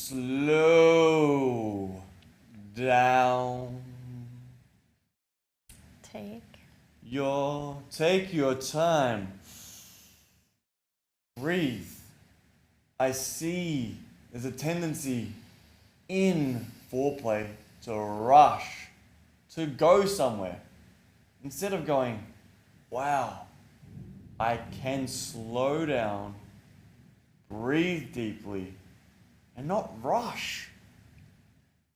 slow down. Take your time. Breathe. I see there's a tendency in foreplay to rush, to go somewhere. Instead of going, wow, I can slow down, breathe deeply, and not rush.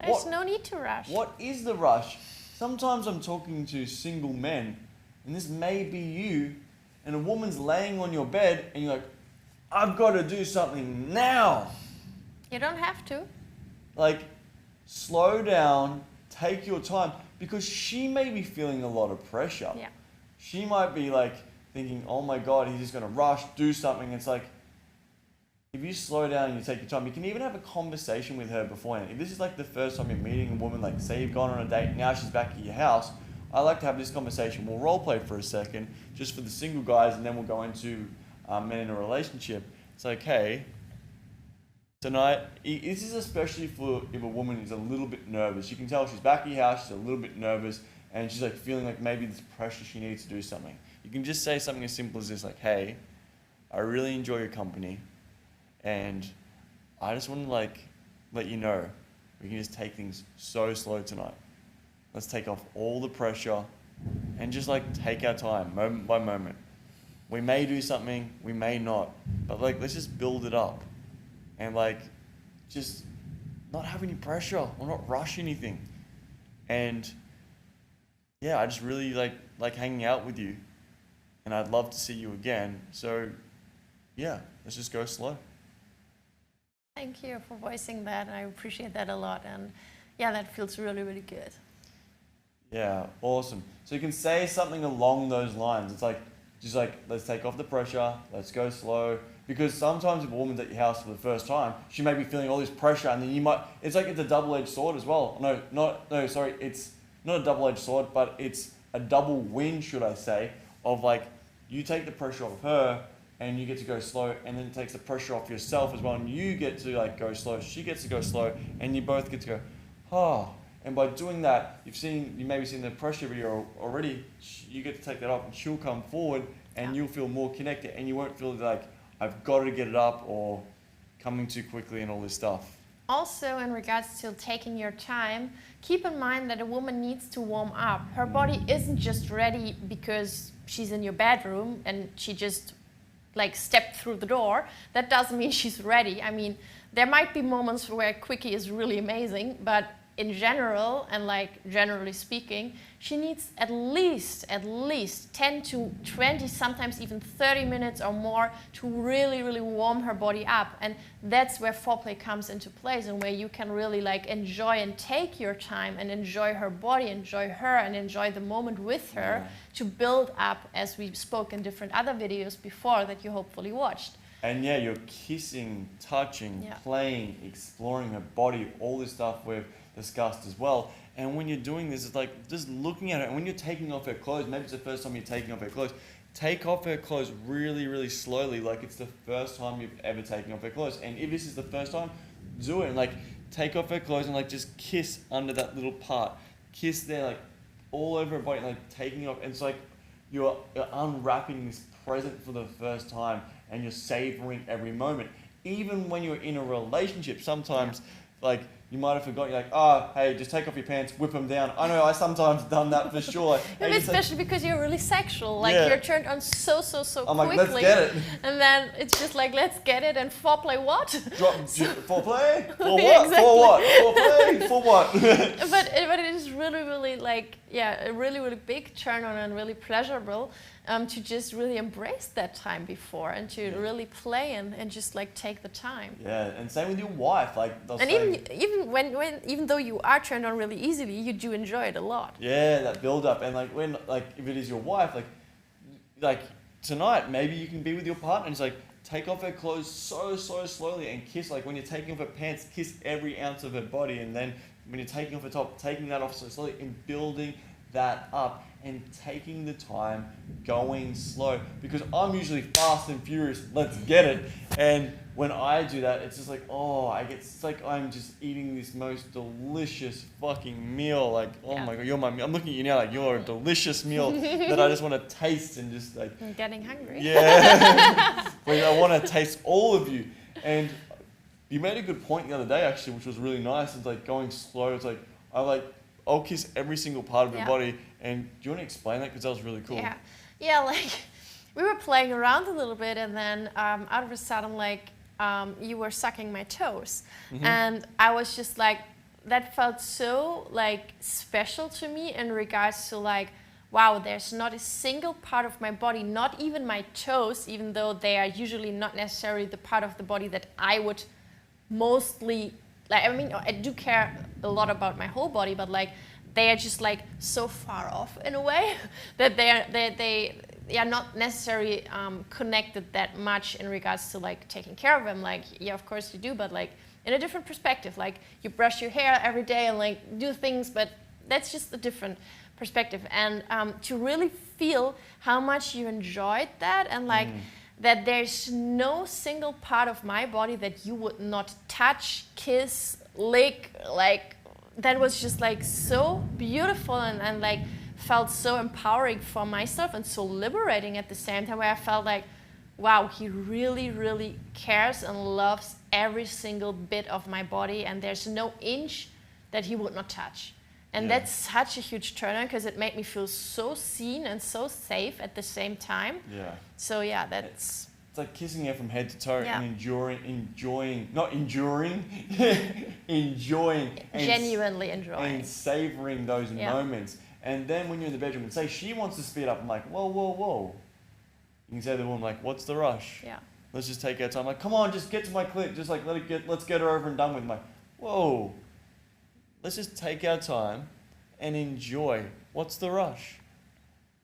There's no need to rush. What is the rush? Sometimes I'm talking to single men, and this may be you, and a woman's laying on your bed, and you're like, I've got to do something now. You don't have to. Like, slow down, take your time, because she may be feeling a lot of pressure. Yeah. She might be like thinking, oh my God, he's just going to rush, do something. It's like, if you slow down and you take your time, you can even have a conversation with her beforehand. If this is like the first time you're meeting a woman, like say you've gone on a date, now she's back at your house, I like to have this conversation. We'll role play for a second, just for the single guys, and then we'll go into men in a relationship. It's like, hey, tonight, this is especially for if a woman is a little bit nervous. You can tell she's back at your house, she's a little bit nervous, and she's like feeling like maybe this pressure she needs to do something. You can just say something as simple as this, like, hey, I really enjoy your company, and I just want to like let you know we can just take things so slow tonight. Let's take off all the pressure and just like take our time moment by moment. We may do something, we may not, but like let's just build it up and like just not have any pressure or not rush anything. And yeah, I just really like hanging out with you, and I'd love to see you again. So yeah, let's just go slow. Thank you for voicing that. I appreciate that a lot. And yeah, that feels really, really good. Yeah, awesome. So you can say something along those lines. It's like, just like, let's take off the pressure, let's go slow. Because sometimes if a woman's at your house for the first time, she may be feeling all this pressure, and then you might, it's like it's a double-edged sword as well. Sorry, it's not a double-edged sword, but it's a double win, should I say, of like, you take the pressure off her, and you get to go slow, and then it takes the pressure off yourself as well, and you get to like go slow, she gets to go slow, and you both get to go, oh. And by doing that, you maybe seen the pressure video already, you get to take that off, and she'll come forward, and you'll feel more connected, and you won't feel like, I've got to get it up, or coming too quickly and all this stuff. Also, in regards to taking your time, keep in mind that a woman needs to warm up. Her body isn't just ready because she's in your bedroom and she just like stepped through the door. That doesn't mean she's ready. I mean, there might be moments where a quickie is really amazing, but in general, and like generally speaking, she needs at least 10 to 20, sometimes even 30 minutes or more to really, really warm her body up. And that's where foreplay comes into place, and where you can really like enjoy and take your time and enjoy her body, enjoy her, and enjoy the moment with her to build up, as we spoke in different other videos before that you hopefully watched. And yeah, you're kissing, touching, playing, exploring her body, all this stuff we've discussed as well. And when you're doing this, it's like just looking at her, and when you're taking off her clothes, maybe it's the first time you're taking off her clothes, take off her clothes really, really slowly, like it's the first time you've ever taken off her clothes. And if this is the first time, do it, and like take off her clothes and like just kiss under that little part, kiss there, like all over her body, like taking off. And it's like you're unwrapping this present for the first time, and you're savoring every moment. Even when you're in a relationship, sometimes like you might have forgotten, you're like, oh, hey, just take off your pants, whip them down. I know I sometimes done that for sure. Hey, especially because you're really sexual. Like you're turned on so I'm quickly. Like, let's get it. And then it's just like, let's get it, and foreplay what? Foreplay? For what? Exactly. For what? Foreplay? For what? but it is really, really like, a really, really big turn on, and really pleasurable to just really embrace that time before, and to really play and just like take the time. Yeah, and same with your wife. Like, and even though you are turned on really easily, you do enjoy it a lot. Yeah, that build up. And like when, like if it is your wife, like tonight, maybe you can be with your partner and it's like, take off her clothes so slowly and kiss. Like when you're taking off her pants, kiss every ounce of her body. And then when you're taking off her top, taking that off so slowly and building that up and taking the time, going slow. Because I'm usually fast and furious, let's get it. And when I do that, it's just like, oh, it's like I'm just eating this most delicious fucking meal. Like, oh Yeah. my God, you're my meal. I'm looking at you now like you're a delicious meal that I just want to taste and just like, I'm getting hungry. yeah. Like, I want to taste all of you. And you made a good point the other day, actually, which was really nice. It's like going slow. It's like, I'll kiss every single part of your Yeah. body. And do you want to explain that? Because that was really cool. Yeah, yeah. Like we were playing around a little bit, and then out of a sudden, like you were sucking my toes, and I was just like, that felt so like special to me in regards to like, wow, there's not a single part of my body, not even my toes, even though they are usually not necessarily the part of the body that I would mostly like. I mean, I do care a lot about my whole body, but like they are just like so far off in a way that they are not necessarily connected that much in regards to like taking care of them. Like, yeah, of course you do, but like in a different perspective. Like you brush your hair every day and like do things, but that's just a different perspective. And to really feel how much you enjoyed that, and like that there's no single part of my body that you would not touch, kiss, lick, like that was just like so beautiful, and like felt so empowering for myself and so liberating at the same time, where I felt like, wow, he really, really cares and loves every single bit of my body, and there's no inch that he would not touch. And Yeah. that's such a huge turn-on, because it made me feel so seen and so safe at the same time. Yeah. So yeah, that's It's like kissing her from head to toe Yeah. and not enduring, enjoying and genuinely enjoying. and savoring those Yeah. moments. And then when you're in the bedroom and say she wants to speed up, I'm like, whoa, whoa, whoa. You can say to the woman, like, what's the rush? Yeah. Let's just take our time. Like, come on, just get to my clit. Just like let's get her over and done with. I'm like, whoa. Let's just take our time and enjoy. What's the rush?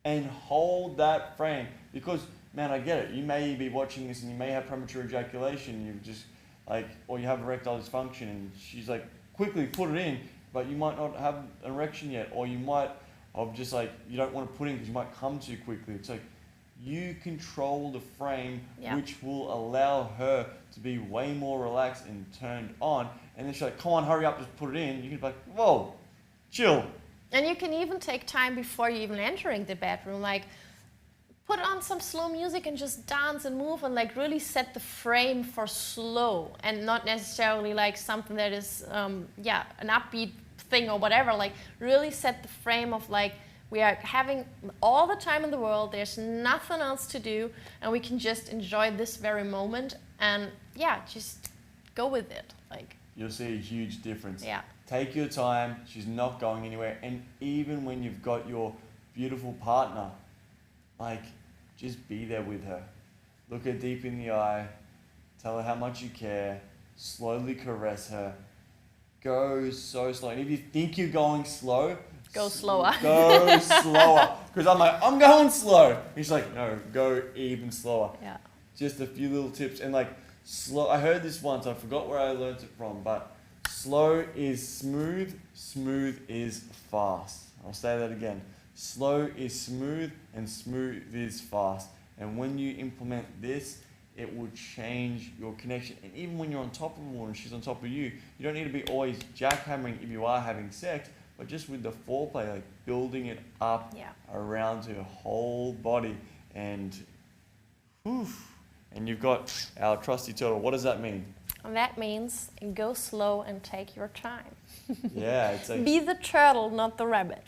And hold that frame. Because, man, I get it. You may be watching this and you may have premature ejaculation. You've just like, or you have erectile dysfunction, and she's like, quickly put it in, but you might not have an erection yet, or you might have just like, you don't want to put in because you might come too quickly. It's like, you control the frame, Yeah. which will allow her to be way more relaxed and turned on. And then she's like, come on, hurry up, just put it in. You can be like, whoa, chill. And you can even take time before you even entering the bedroom, like put on some slow music and just dance and move, and like really set the frame for slow, and not necessarily like something that is an upbeat thing or whatever. Like really set the frame of like, we are having all the time in the world, there's nothing else to do, and we can just enjoy this very moment, and yeah, just go with it. Like, You'll see a huge difference. yeah. Take your time. She's not going anywhere. And even when you've got your beautiful partner, like, just be there with her. Look her deep in the eye. Tell her how much you care. Slowly caress her. Go so slow. And if you think you're going slow, Go slower. Go slower. Because I'm like, I'm going slow. He's like, no, go even slower. Yeah. Just a few little tips. And like, slow. I heard this once. I forgot where I learned it from, but slow is smooth. Smooth is fast. I'll say that again. Slow is smooth, and smooth is fast. And when you implement this, it will change your connection. And even when you're on top of a woman, she's on top of you, you don't need to be always jackhammering if you are having sex, but just with the foreplay, like building it up Yeah. around her whole body. And whew, and you've got our trusty turtle. What does that mean? And that means go slow and take your time. Yeah, it's like, Be the turtle, not the rabbit.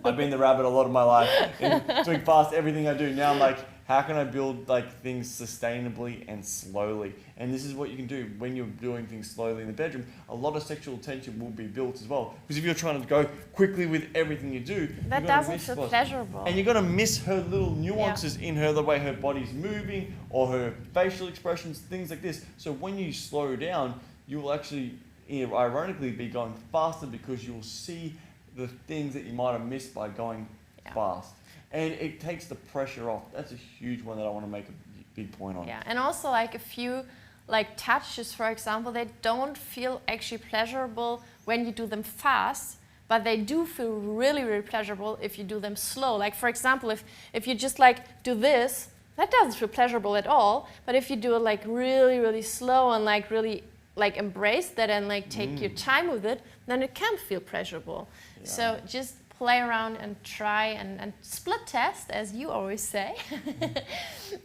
I've been the rabbit a lot of my life, and doing fast everything I do. Now I'm like, how can I build like things sustainably and slowly? And this is what you can do when you're doing things slowly in the bedroom. A lot of sexual tension will be built as well. Because if you're trying to go quickly with everything you do, That you're gonna doesn't miss feel what's- pleasurable. And you're gonna miss her little nuances in her, the way her body's moving, or her facial expressions, things like this. So when you slow down, you will actually, ironically, be going faster, because you'll see the things that you might have missed by going fast. And it takes the pressure off. That's a huge one that I want to make a big point on. Yeah, and also like a few like touches, for example, they don't feel actually pleasurable when you do them fast, but they do feel really, really pleasurable if you do them slow. Like for example, if you just like do this that doesn't feel pleasurable at all. But if you do it like really, really slow and like really like embrace that and like take your time with it, then it can feel pleasurable. Yeah. So just play around and try and split test, as you always say.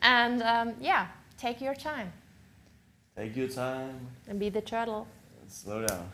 And yeah, take your time. Take your time. And be the turtle. Slow down.